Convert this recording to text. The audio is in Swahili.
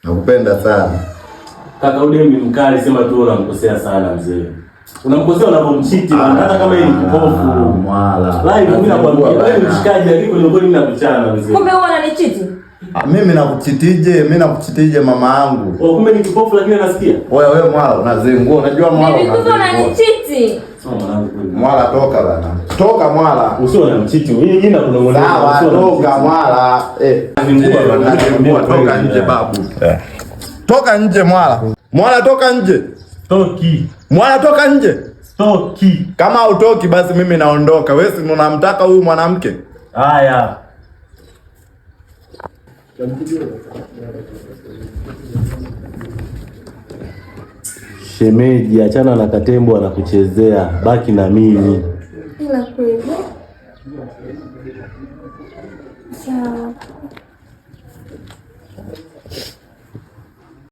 Nakupenda sana. Kaka ule ni mkali, sema tu unamkosea sana mzee. Unamkosea unapomchiti hata kama yeye ni kipofu. Mwala. Live mimi nakwambia wewe ni mshikaji lakini kwenye ngoni ninakuchana mzee. Kumbe wewe unanichiti? Mimi nakuchitije? Mimi nakuchitije mama yangu? Kumbe ni kipofu lakini anasikia. Wewe mwala unazingua. Unajua mwala unazingua. Mimi unanichiti. Sema mwanangu kweli. Mwala toka bana. Toka mwala. Usio unamchiti. Hii jina kuna ngoni. Sawa, toka mwala. Toka nje babu. Toka nje mwala. Mwala toka nje. Toki. Mwala toka nje. Toki. Kama hautoki basi mimi naondoka. Wewe si unamtaka huyu mwanamke? Haya. Shemeji, achana na Katembo anakuchezea. Baki na mimi. Ila kweli. Sawa.